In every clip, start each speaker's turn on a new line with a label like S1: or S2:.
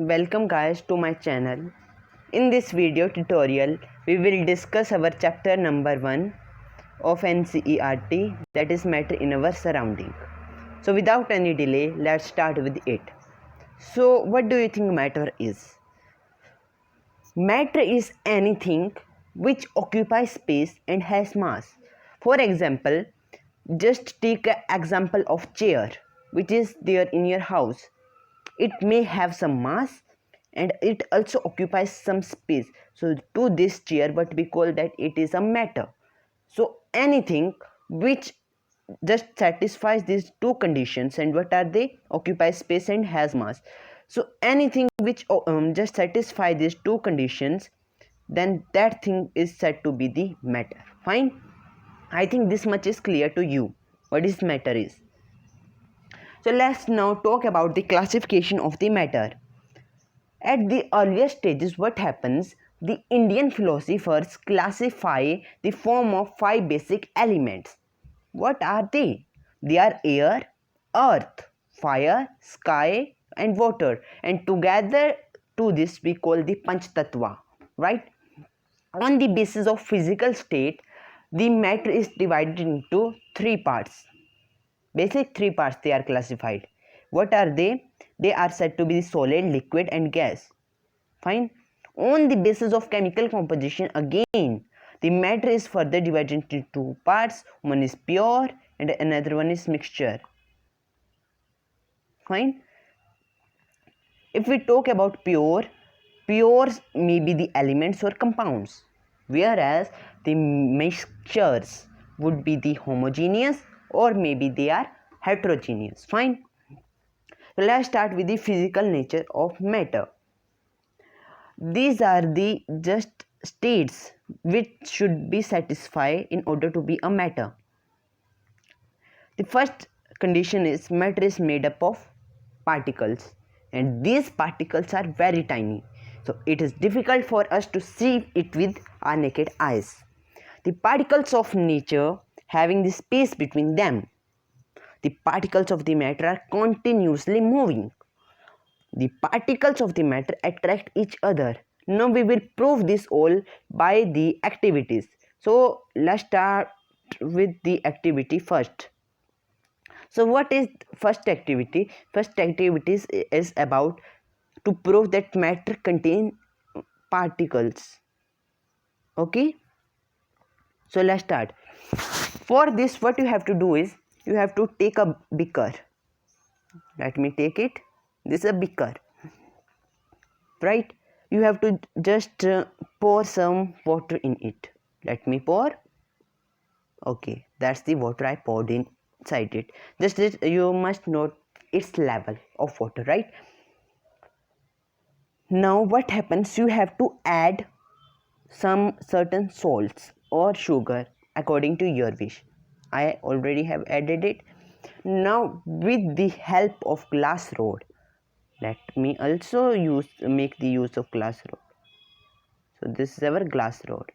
S1: Welcome guys to my channel. In this video tutorial, we will discuss our chapter number 1 of NCERT, that is matter in our surrounding. So without any delay, let's start with it. So what do you think matter is? Matter is anything which occupies space and has mass. For example, just take an example of chair which is there in your house. It may have some mass and it also occupies some space. So to this chair, what we call that it is a matter. So anything which just satisfies these two conditions, and what are they? Occupies space and has mass. So anything which just satisfy these two conditions, then that thing is said to be the matter. Fine. I think this much is clear to you what is matter is. So let's now talk about the classification of the matter. At the earlier stages, what happens? The Indian philosophers classify the form of 5 basic elements. What are they? They are air, earth, fire, sky and water, and together to this we call the Panch Tattva, right? On the basis of physical state, the matter is divided into 3 parts. Basic 3 parts they are classified. What are they? They are said to be the solid, liquid and gas. Fine. On the basis of chemical composition, again the matter is further divided into 2 parts. One is pure and another one is mixture. Fine. If we talk about pure, pures may be the elements or compounds, whereas the mixtures would be the homogeneous or maybe they are heterogeneous. Fine. So let's start with the physical nature of matter. These are the just states which should be satisfied in order to be a matter. The first condition is matter is made up of particles, and these particles are very tiny, so it is difficult for us to see it with our naked eyes. The particles of nature having the space between them. The particles of the matter are continuously moving. The particles of the matter attract each other. Now we will prove this all by the activities. So let's start with the activity first. So what is first activity? First activity is about to prove that matter contain particles. Okay. So let's start. For this, what you have to do is you have to take a beaker. Let me take it. This is a beaker, right? You have to just pour some water in it. Let me pour. Okay, that's the water I poured inside it. Just you must note its level of water, right? Now what happens? You have to add some certain salts or sugar according to your wish. I already have added it. Now with the help of glass rod, let me also make the use of glass rod. So this is our glass rod,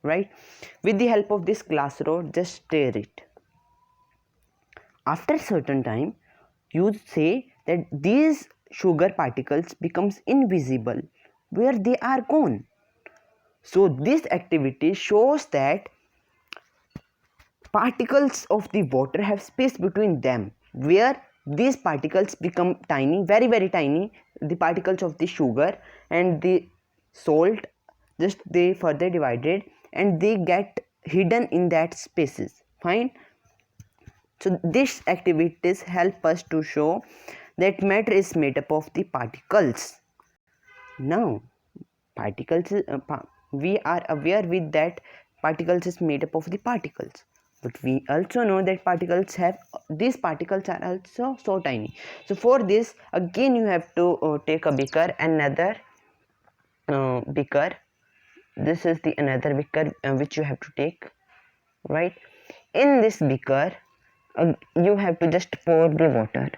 S1: right? With the help of this glass rod, just stir it. After a certain time, you say that these sugar particles becomes invisible where they are gone. So this activity shows that particles of the water have space between them, where these particles become tiny, very very tiny. The particles of the sugar and the salt, just they further divided and they get hidden in that spaces. Fine. So these activities help us to show that matter is made up of the particles. Now particles, we are aware with that particles is made up of the particles, but we also know that particles have, these particles are also so tiny. So for this, again you have to take a beaker, another beaker. This is the another beaker which you have to take, right? In this beaker you have to just pour the water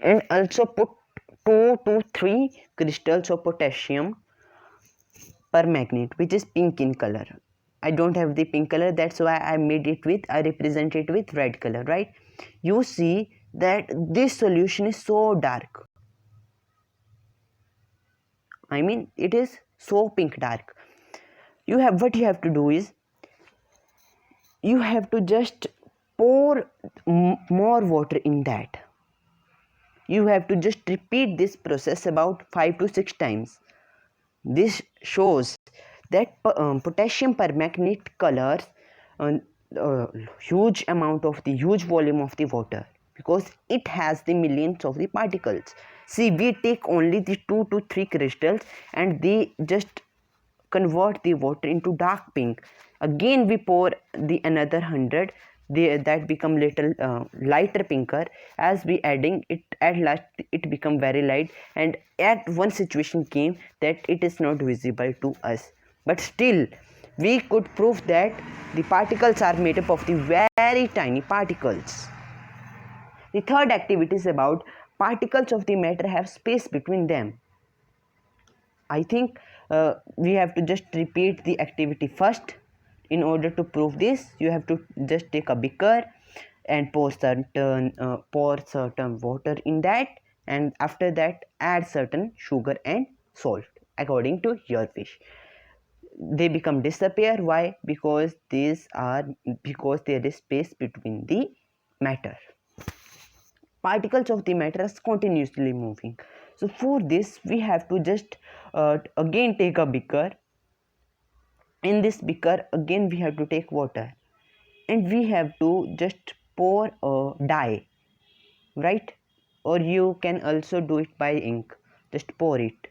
S1: and also put 2 to 3 crystals of potassium permanganate, which is pink in color. I don't have the pink color, that's why I made it with, I represent it with red color, right? You see that this solution is so dark. I mean, it is so pink dark. What you have to do is, you have to just pour more water in that. You have to just repeat this process about 5 to 6 times. This shows that potassium permanganate colors huge volume of the water, because it has the millions of the particles. See, we take only the 2 to 3 crystals and they just convert the water into dark pink. Again we pour the another 100, that become little lighter pinker. As we adding it, at last it become very light, and at one situation came that it is not visible to us, but still we could prove that the particles are made up of the very tiny particles. The third activity is about particles of the matter have space between them. I think we have to just repeat the activity first. In order to prove this, you have to just take a beaker and pour certain water in that, and after that add certain sugar and salt according to your wish. They become disappear. Why? Because there is space between the matter. Particles of the matter are continuously moving. So for this we have to just again take a beaker. In this beaker again we have to take water, and we have to just pour a dye, right? Or you can also do it by ink. Just pour it.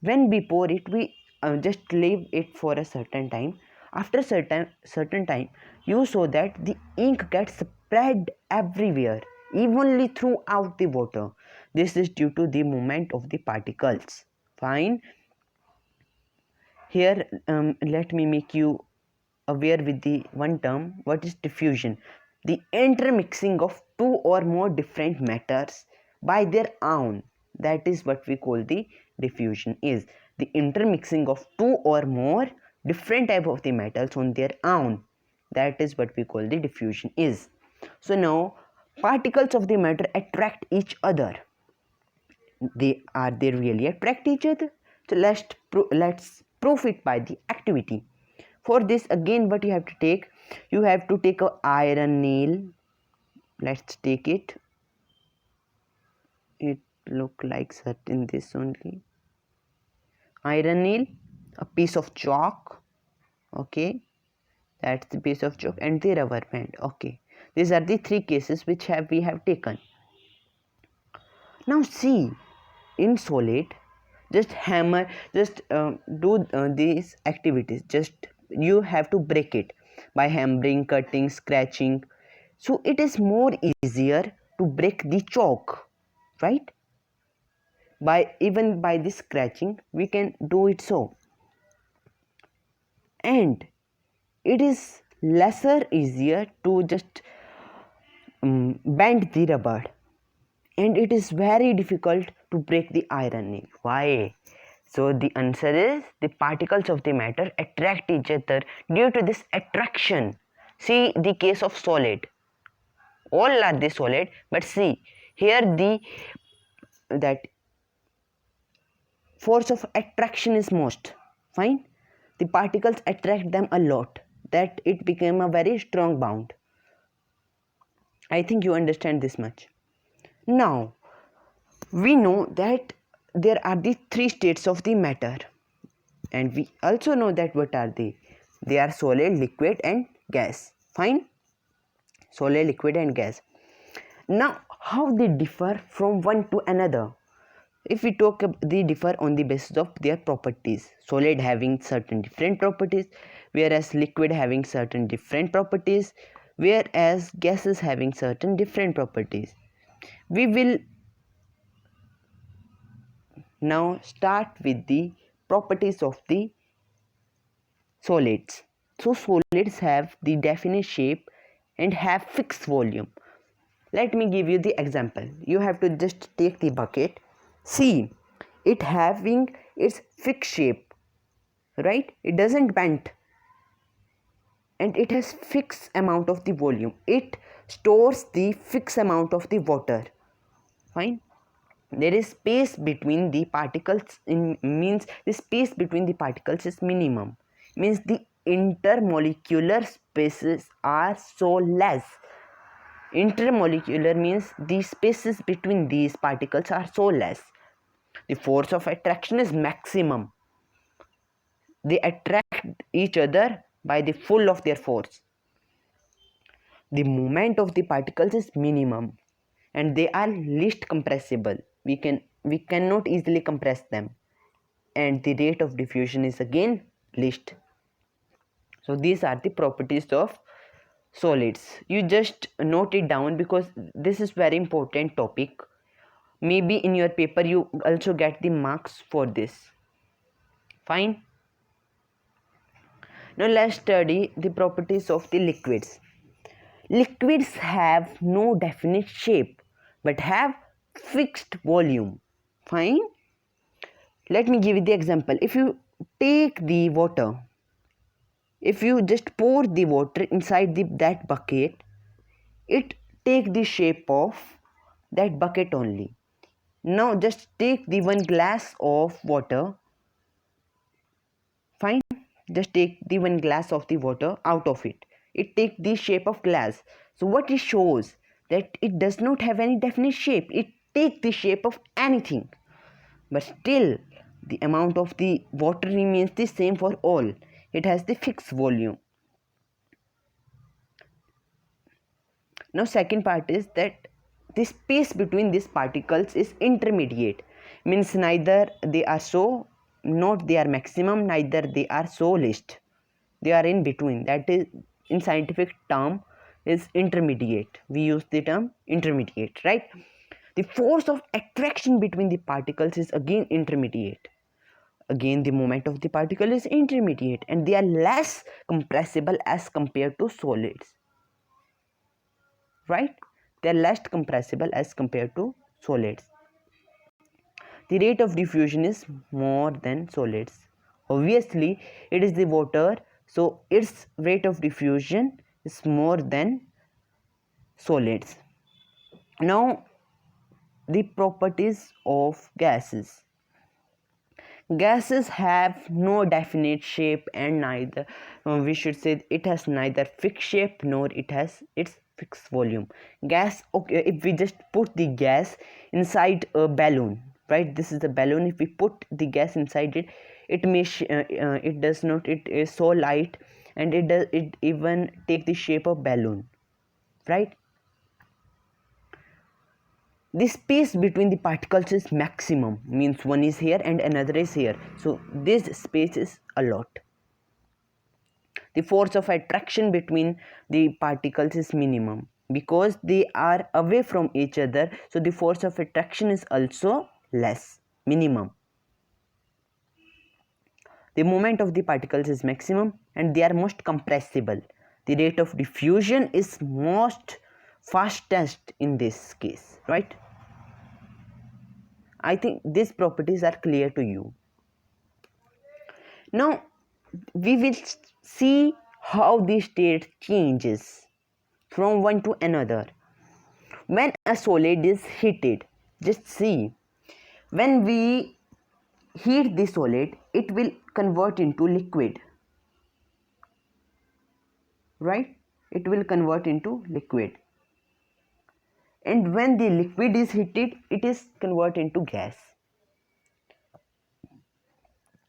S1: When we pour it, we just leave it for a certain time. After certain time, you saw that the ink gets spread everywhere, evenly throughout the water. This is due to the movement of the particles. Fine. Here let me make you aware with the one term. What is diffusion? The intermixing of two or more different matters by their own. That is what we call the diffusion is. The intermixing of two or more different type of the metals on their own. That is what we call the diffusion is. So now particles of the matter attract each other. They really attract each other? So let's prove it by the activity. For this, again what you have to take, a iron nail. Let's take it. It look like that in this only. Iron nail, a piece of chalk. Okay, that's the piece of chalk, and the rubber band. Okay, these are the three cases which we have taken. Now see, in solid, just hammer, just do these activities. Just you have to break it by hammering, cutting, scratching. So it is more easier to break the chalk, right? Even by this scratching we can do it. So, and it is lesser easier to just bend the rubber, and it is very difficult to break the iron nail. Why? So the answer is, the particles of the matter attract each other due to this attraction. See the case of solid. All are the solid, but see here that force of attraction is most. Fine. The particles attract them a lot, that it became a very strong bond. I think you understand this much. Now we know that there are the three states of the matter, and we also know that what are they? They are solid, liquid and gas. Fine. Solid, liquid and gas. Now how they differ from one to another? If we talk, they differ on the basis of their properties. Solid having certain different properties, whereas liquid having certain different properties, whereas gases having certain different properties. We will now start with the properties of the solids. So solids have the definite shape and have fixed volume. Let me give you the example. You have to just take the bucket. See, it having its fixed shape, right? It doesn't bend, and it has fixed amount of the volume. It stores the fixed amount of the water. Fine. There is space between the particles means the space between the particles is minimum, means the intermolecular spaces are so less. Intermolecular means the spaces between these particles are so less. The force of attraction is maximum. They attract each other by the full of their force. The moment of the particles is minimum, and they are least compressible. We cannot easily compress them, and the rate of diffusion is again least. So these are the properties of solids. You just note it down because this is very important topic. Maybe in your paper you also get the marks for this. Fine. Now let's study the properties of the liquids. Liquids have no definite shape but have fixed volume. Fine. Let me give you the example. If you take the water, if you just pour the water inside that bucket, it take the shape of that bucket only. Now just take the one glass of water. Fine. Just take the one glass of the water out of it. It takes the shape of glass. So what it shows that it does not have any definite shape. It takes the shape of anything. But still the amount of the water remains the same for all. It has the fixed volume. Now second part is that the space between these particles is intermediate. Means neither they are so, not they are maximum, neither they are so least. They are in between. That is, in scientific term, is intermediate. We use the term intermediate, right? The force of attraction between the particles is again intermediate. Again, the moment of the particle is intermediate, and they are less compressible as compared to solids. Right? They are less compressible as compared to solids. The rate of diffusion is more than solids. Obviously, it is the water, so its rate of diffusion is more than solids. Now, the properties of gases. Gases have no definite shape, and neither we should say it has neither fixed shape nor it has its fixed volume. Gas, okay, if we just put the gas inside a balloon, right? This is the balloon. If we put the gas inside it, it may it does not, it is so light, and it even take the shape of balloon, right? The space between the particles is maximum, means one is here and another is here, so this space is a lot. The force of attraction between the particles is minimum because they are away from each other, so the force of attraction is also less, minimum. The moment of the particles is maximum, and they are most compressible. The rate of diffusion is most fastest in this case, right? I think these properties are clear to you. Now we will see how the state changes from one to another. When a solid is heated, just see, when we heat the solid, it will convert into liquid, right? It will convert into liquid. And when the liquid is heated, it is converted into gas.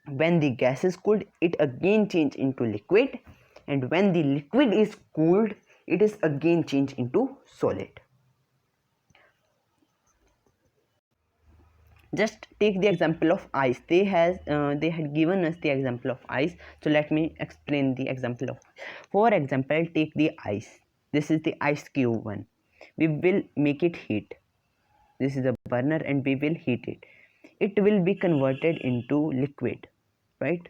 S1: When the gas is cooled, it again changes into liquid, and when the liquid is cooled, it is again changed into solid. Just take the example of ice. They had given us the example of ice, so let me explain the example of. For example, take the ice. This is the ice cube one. We will make it heat. This is a burner, and we will heat it. It will be converted into liquid, right?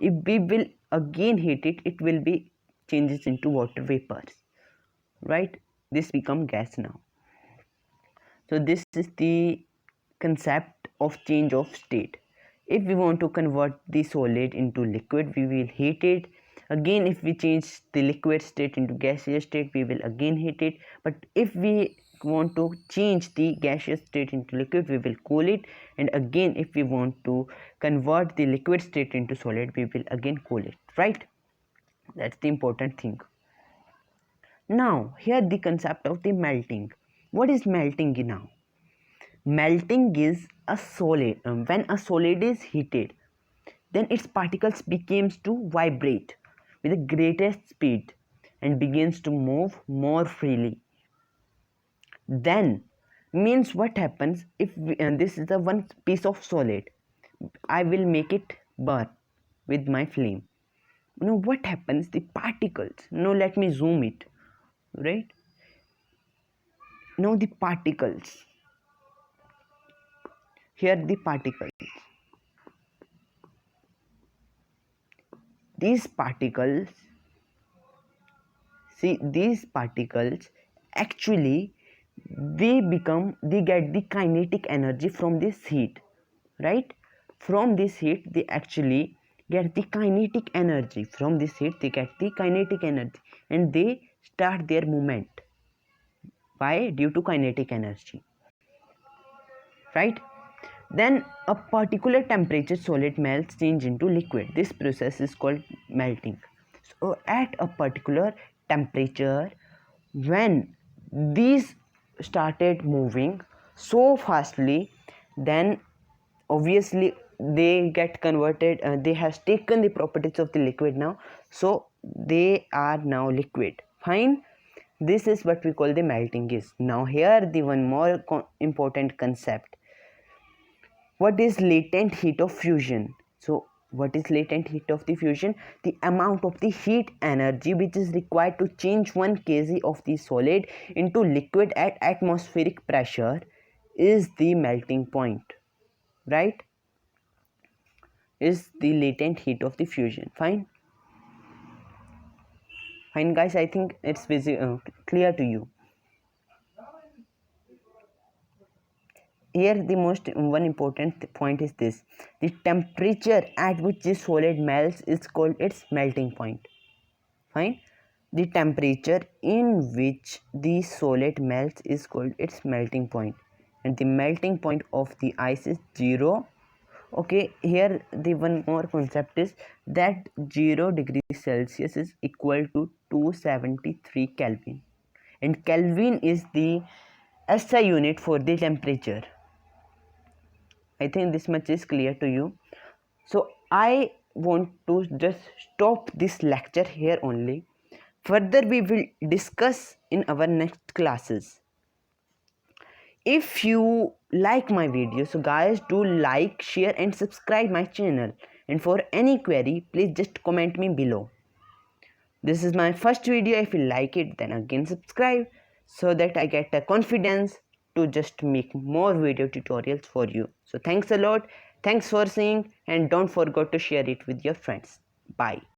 S1: If we will again heat it, it will be changes into water vapors, right? This become gas now. So this is the concept of change of state. If we want to convert the solid into liquid, we will heat it. Again, if we change the liquid state into gaseous state, we will again heat it. But if we want to change the gaseous state into liquid, we will cool it. And again, if we want to convert the liquid state into solid, we will again cool it, right? That's the important thing. Now here the concept of the melting. What is melting now? Melting is a solid. When a solid is heated, then its particles begins to vibrate with the greatest speed and begins to move more freely. Then means what happens if this is the one piece of solid, I will make it burn with my flame. Now what happens, the particles, now let me zoom it, right? Now the particles, here the particles, these particles, see these particles actually they get the kinetic energy from this heat, right? From this heat they actually get the kinetic energy, from this heat they get the kinetic energy, and they start their movement. Why? Due to kinetic energy, right? Then a particular temperature solid melts change into liquid. This process is called melting. So at a particular temperature, when these started moving so fastly, then obviously they get converted, they has taken the properties of the liquid now, so they are now liquid. Fine. This is what we call the melting is. Now here the one more important concept. What is latent heat of fusion? So what is latent heat of the fusion? The amount of the heat energy which is required to change 1 kg of the solid into liquid at atmospheric pressure is the melting point, right? Is the latent heat of the fusion. Fine guys, I think it's clear to you. Here the most one important point is this: the temperature at which the solid melts is called its melting point. Fine. The temperature in which the solid melts is called its melting point, and the melting point of the ice is 0. Okay, here the one more concept is that 0 degrees Celsius is equal to 273 Kelvin, and Kelvin is the SI unit for the temperature. I think this much is clear to you. So I want to just stop this lecture here only. Further we will discuss in our next classes. If you like my video, so guys, do like, share and subscribe my channel, and for any query please just comment me below. This is my first video. If you like it, then again subscribe, so that I get a confidence to just make more video tutorials for you. So thanks a lot. Thanks for seeing, and don't forget to share it with your friends. Bye.